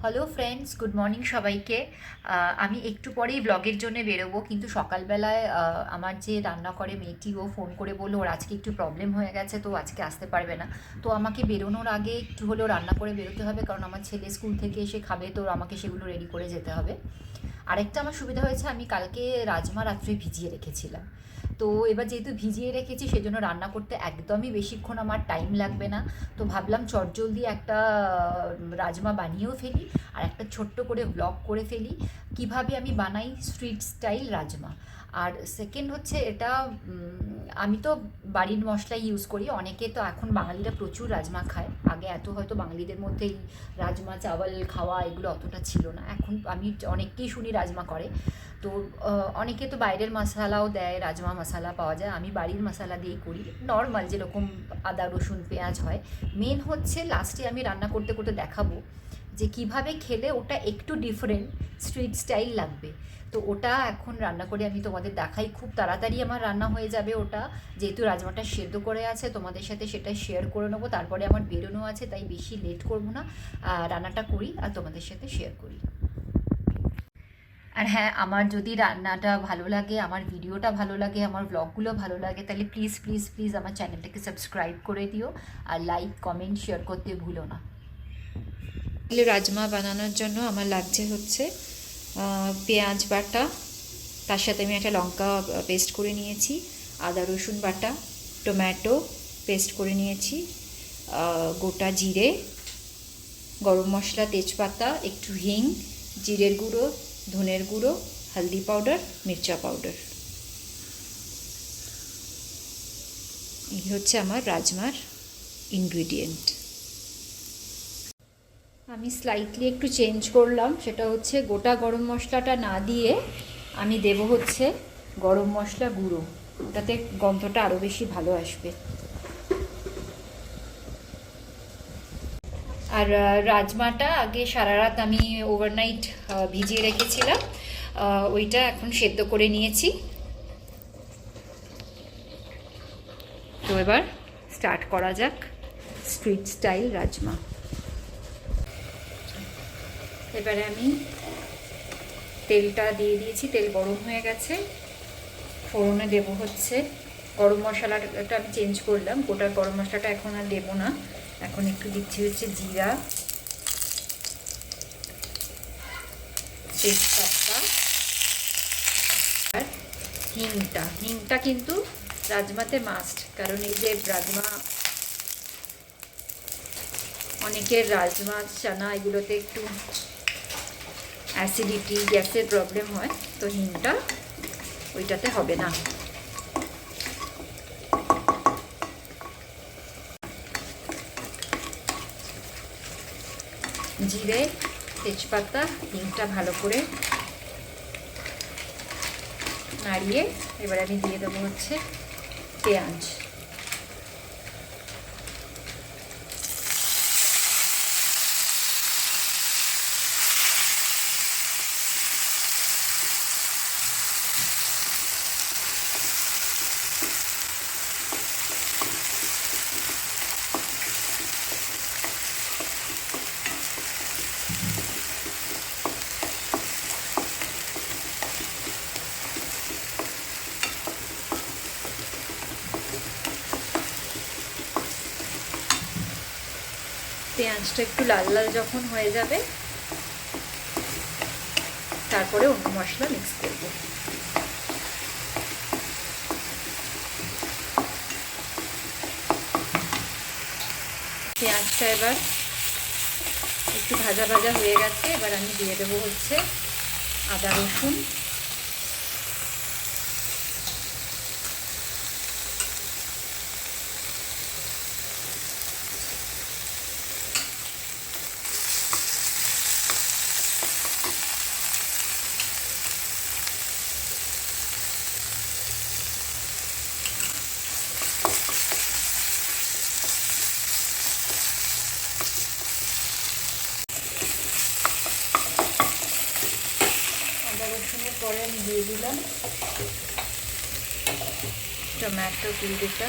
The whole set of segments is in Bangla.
হ্যালো ফ্রেন্ডস, গুড মর্নিং সবাইকে। আমি একটু পরেই ব্লগের জন্য বেরোবো, কিন্তু সকালবেলায় আমার যে রান্না করে মেয়েটি, ও ফোন করে বললো ওর আজকে একটু প্রবলেম হয়ে গেছে, তো আজকে আসতে পারবে না। তো আমাকে বেরোনোর আগে একটু হলেও রান্না করে বেরোতে হবে, কারণ আমার ছেলে স্কুল থেকে এসে খাবে, তো আমাকে সেগুলো রেডি করে যেতে হবে। আরেকটা আমার সুবিধা হয়েছে, আমি কালকে রাজমা রাত্রে ভিজিয়ে রেখেছিলাম। তো এবার যেহেতু ভিজিয়ে রেখেছি, সেজন্য রান্না করতে একদমই বেশিক্ষণ আমার টাইম লাগবে না। তো ভাবলাম চটজলদি একটা রাজমা বানিয়েও ফেলি, আর একটা ছোট্ট করে ব্লগ করে ফেলি কিভাবে আমি বানাই স্ট্রিট স্টাইল রাজমা। আর সেকেন্ড হচ্ছে এটা, আমি তো বাড়ির মশলাই ইউজ করি। অনেকে তো এখন বাঙালিরা প্রচুর রাজমা খায়, আগে এত হয়তো বাঙালিদের মধ্যে এই রাজমা চাওয়াল খাওয়া এগুলো অতটা ছিল না। এখন আমি অনেককেই শুনি রাজমা করে। তো অনেকে তো বাইরের মশালাও দেয়, রাজমা মশালা পাওয়া যায়, আমি বাড়ির মশালা দিয়েই করি নর্মাল যেরকম আদা রসুন পেঁয়াজ হয়। মেন হচ্ছে লাস্টে আমি রান্না করতে করতে দেখাবো যে কিভাবে খেলে ওটা একটু ডিফারেন্ট স্ট্রিট স্টাইল লাগবে। তো ওটা এখন রান্না করে আমি তোমাদের দেখাই, খুব তাড়াতাড়ি আমার রান্না হয়ে যাবে ওটা, যেহেতু রাজমাটা সেদ্ধ করে আছে। তোমাদের সাথে সেটা শেয়ার করে নেবো, তারপরে আমার বেরোনো আছে, তাই বেশি লেট করবো না, রান্নাটা করি আর তোমাদের সাথে শেয়ার করি। আর হ্যাঁ, আমার যদি রান্নাটা ভালো লাগে, আমার ভিডিওটা ভালো লাগে, আমার ব্লগগুলো ভালো লাগে, তাহলে প্লিজ প্লিজ প্লিজ আমার চ্যানেলটাকে সাবস্ক্রাইব করে দিও, আর লাইক কমেন্ট শেয়ার করতে ভুলো না। রাজমা বানানোর জন্য আমার লাগছে হচ্ছে পেঁয়াজ বাটা, তার সাথে আমি একটা লঙ্কা পেস্ট করে নিয়েছি, আদা রসুন বাটা, টমেটো পেস্ট করে নিয়েছি, গোটা জিরে, গরম মশলা, তেজপাতা, একটু হিং, জিরের গুঁড়ো, ধনের গুঁড়ো, হলদি পাউডার, মির্চা পাউডার। এই হচ্ছে আমার রাজমার ইনগ্রিডিয়েন্ট। আমি স্লাইটলি একটু চেঞ্জ করলাম, সেটা হচ্ছে গোটা গরম মশলাটা না দিয়ে আমি দেব হচ্ছে গরম মশলা গুঁড়ো, ওটাতে গন্ধটা আরও বেশি ভালো আসবে। আর রাজমাটা আগে সারা রাত আমি ওভারনাইট ভিজিয়ে রেখেছিলাম, ওইটা এখন সেদ্ধ করে নিয়েছি। তো এবার স্টার্ট করা যাক স্ট্রিট স্টাইল রাজমা। এবারে আমি তেলটা দিয়ে দিয়েছি, তেল গরম হয়ে গেছে। ফোড়নে দেব হচ্ছে গরম মশলাটা আমি চেঞ্জ করলাম, গোটা গরম মশলাটা এখন আর দেবো না, এখন একটু দিচ্ছি হচ্ছে জিরা, তেজপাতা আর হিংটা কিন্তু রাজমাতে মাস্ট, কারণ এই যে রাজমা, অনেকের রাজমা চানা এগুলোতে একটু অ্যাসিডিটি গ্যাসের প্রবলেম হয়, তো হিংটা ওইটাতে হবে না। জিরে, তেজপাতা, হিংটা ভালো করে নাড়িয়ে এবার আমি দিয়ে দেবো হচ্ছে পেঁয়াজ। পেঁয়াজটা একটু লাল লাল যখন হয়ে যাবে, তারপরে অন্য মশলা মিক্স করব। পেঁয়াজটা এবার একটু ভাজা ভাজা হয়ে গেছে, এবার আমি দিয়ে দেবো হচ্ছে আদা রসুন, রসুনের পরে আমি দিয়ে দিলাম টমেটো পিউরিটা,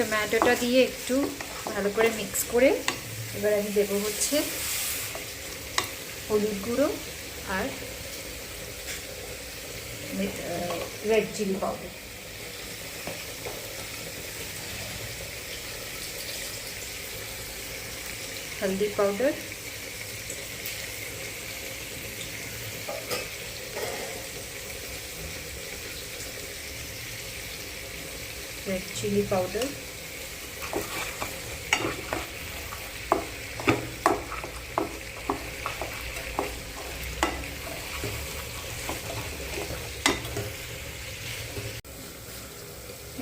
টমেটোটা দিয়ে একটু ভালো করে মিক্স করে এবার আমি দেবো হচ্ছে হলুদ গুঁড়ো আর রেড চিলি পাউডার। हल्दी पाउडर, रेड चिली पाउडर,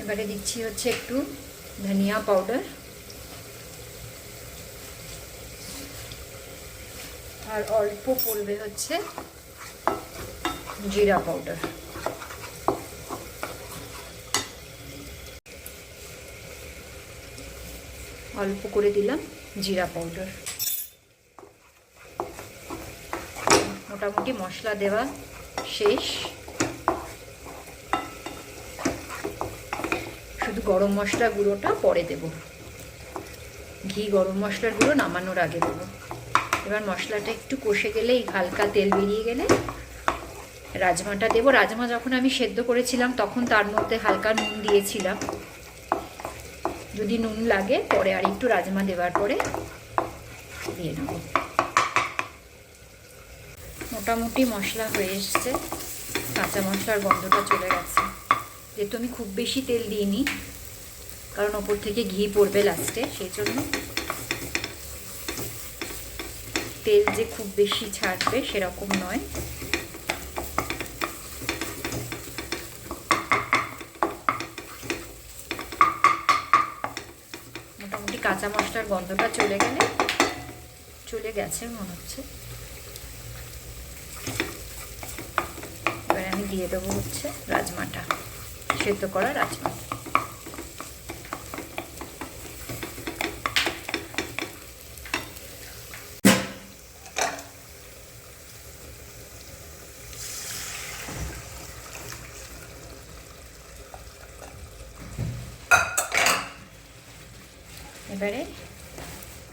এবারে দিচ্ছি হচ্ছে একটু ধনিয়া পাউডার আর অল্প পড়বে হচ্ছে জিরা পাউডার। অল্প করে দিলাম জিরা পাউডার। মোটামুটি মশলা দেওয়া শেষ, শুধু গরম মশলা গুঁড়োটা পরে দেব। ঘি গরম মশলার গুঁড়ো নামানোর আগে দেবো। এবার মশলাটা একটু কষে গেলে, হালকা তেল বেরিয়ে গেলে রাজমাটা দেবো। রাজমা যখন আমি সেদ্ধ করেছিলাম তখন তার মধ্যে হালকা নুন দিয়েছিলাম, যদি নুন লাগে পরে আর একটু রাজমা দেওয়ার পরে দিয়ে নেব। মোটামুটি মশলা হয়ে এসছে, কাঁচা মশলার গন্ধটা চলে গেছে। যেহেতু আমি খুব বেশি তেল দিইনি, কারণ ওপর থেকে ঘি পড়বে লাস্টে, সেই জন্য তেল যে খুব বেশি ছাড়বে সেরকম নয়। মোটামুটি কাঁচা মশলার গন্ধটা চলে গেছে মনে হচ্ছে। এবার আমি দিয়ে দেবো হচ্ছে রাজমাটা, সেদ্ধ করা রাজমা। এবারে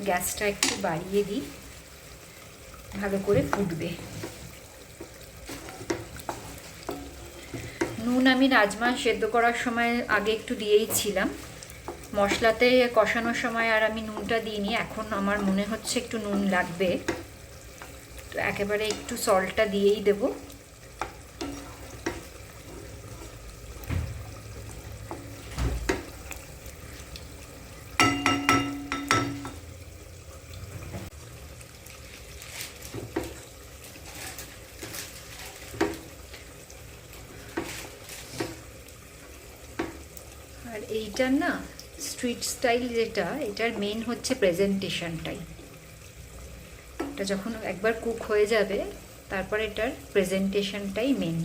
গ্যাসটা একটু বাড়িয়ে দিই, ভালো করে ফুটবে। নুন আমি রাজমা সেদ্ধ করার সময় আগে একটু দিয়েই ছিলাম, মশলাতে কষানোর সময় আর আমি নুনটা দিইনি। এখন আমার মনে হচ্ছে একটু নুন লাগবে, তো একেবারে একটু সল্টটা দিয়েই দেবো। আর এইটার না স্ট্রিট স্টাইল যেটা, এটার মেন হচ্ছে প্রেজেন্টেশনটাই। এটা যখন একবার কুক হয়ে যাবে তারপর এটার প্রেজেন্টেশনটাই মেন।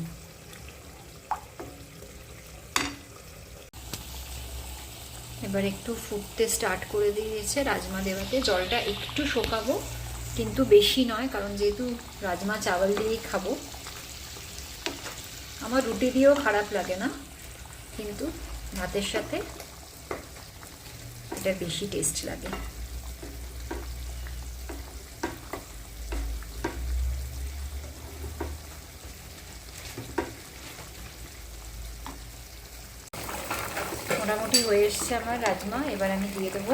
এবার একটু ফুটতে স্টার্ট করে দিয়েছে রাজমা দেওয়াতে। জলটা একটু শোকাবো, কিন্তু বেশি নয়, কারণ যেহেতু রাজমা চাওয়াল দিয়েই খাবো। আমার রুটি দিয়েও খারাপ লাগে না, কিন্তু ভাতের সাথে এটা বেশি টেস্ট লাগে। মোটামুটি হয়ে এসছে আমার রাজমা। এবার আমি দিয়ে দেবো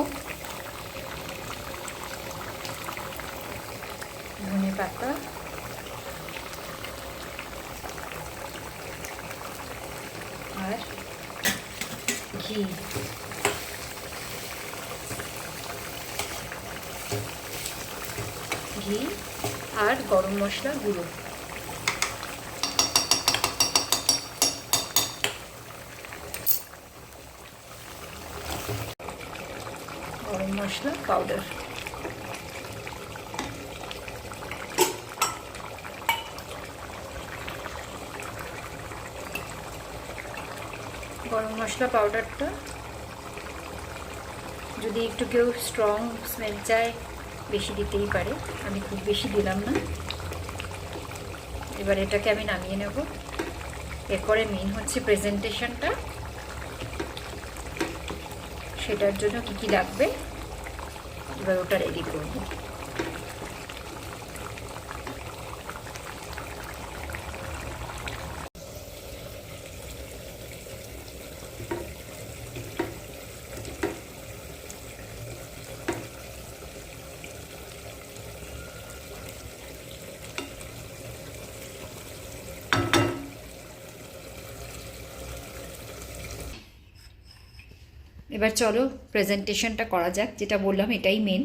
ধনে পাতা, আর ঘি। আর গরম মশলা গুঁড়ো। গরম মশলা পাউডার। গরম মশলা পাউডারটা যদি একটু কেউ স্ট্রং স্মেল চায় বেশি দিতেই পারে, আমি খুব বেশি দিলাম না। এবার এটাকে আমি নামিয়ে নেব। এরপরে মেন হচ্ছে প্রেজেন্টেশনটা। সেটার জন্য কী কী লাগবে এবার ওটা রেডি করবো। এবার চলো প্রেজেন্টেশনটা করা যাক, যেটা বললাম এটাই মেন,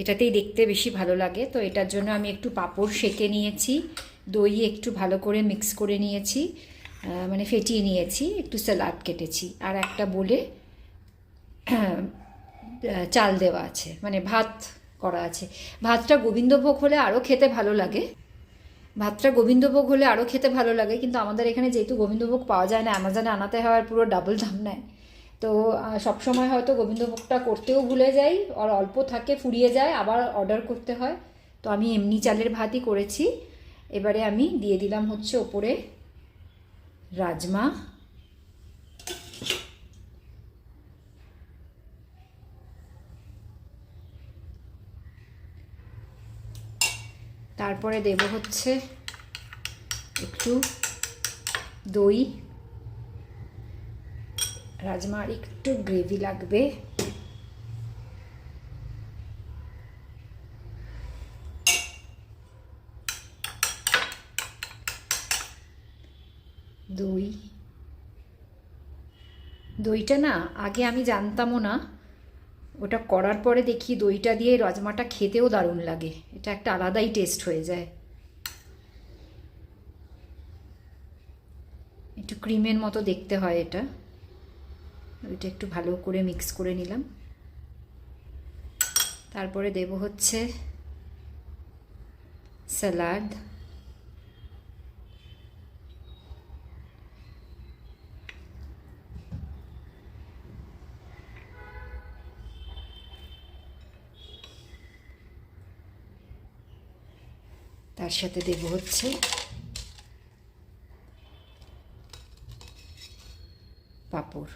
এটাতেই দেখতে বেশি ভালো লাগে। তো এটার জন্য আমি একটু পাঁপড় সেঁকে নিয়েছি, দই একটু ভালো করে মিক্স করে নিয়েছি, মানে ফেটিয়ে নিয়েছি, একটু স্যালাড কেটেছি, আর একটা বলে চাল দেওয়া আছে, মানে ভাত করা আছে। ভাতটা গোবিন্দভোগ হলে আরও খেতে ভালো লাগে, ভাতটা গোবিন্দভোগ হলে আরও খেতে ভালো লাগে, কিন্তু আমাদের এখানে যেহেতু গোবিন্দভোগ পাওয়া যায় না, অ্যামাজনে আনাতে হয়, আর পুরো ডাবল দাম নেয়। তো সবসময় হয়তো গোবিন্দভোগটা করতেও ভুলে যাই, আর অল্প থাকে ফুরিয়ে যায়, আবার অর্ডার করতে হয়। তো আমি এমনি চালের ভাতই করেছি। এবারে আমি দিয়ে দিলাম হচ্ছে ওপরে রাজমা, তারপরে দেব হচ্ছে একটু দই, রাজমার একটু গ্রেভি লাগবে, দইটা না আগে আমি জানতামও না, ওটা করার পরে দেখি দইটা দিয়ে রাজমাটা খেতেও দারুণ লাগে, এটা একটা আলাদাই টেস্ট হয়ে যায়, একটু ক্রিমের মতো দেখতে হয় এটা। ওইটা একটু ভালো করে মিক্স করে নিলাম। তারপরে দেব হচ্ছে স্যালাড, তার সাথে দেব হচ্ছে পাঁপড়।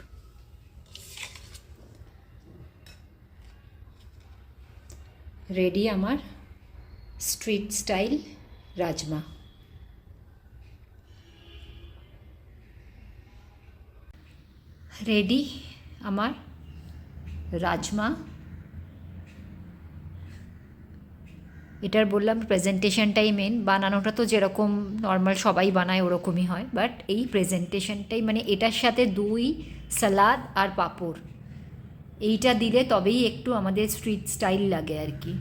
রেডি আমার স্ট্রিট স্টাইল রাজমা। রেডি আমার রাজমা। এটার বললাম প্রেজেন্টেশনটাই মেন, বানানোটা তো যেরকম নর্মাল সবাই বানায় ওরকমই হয়, বাট এই প্রেজেন্টেশনটাই, মানে এটার সাথে দই, সালাদ আর পাঁপড়, এইটা দিলে তবেই একটু আমাদের স্ট্রিট স্টাইল লাগে আর কি।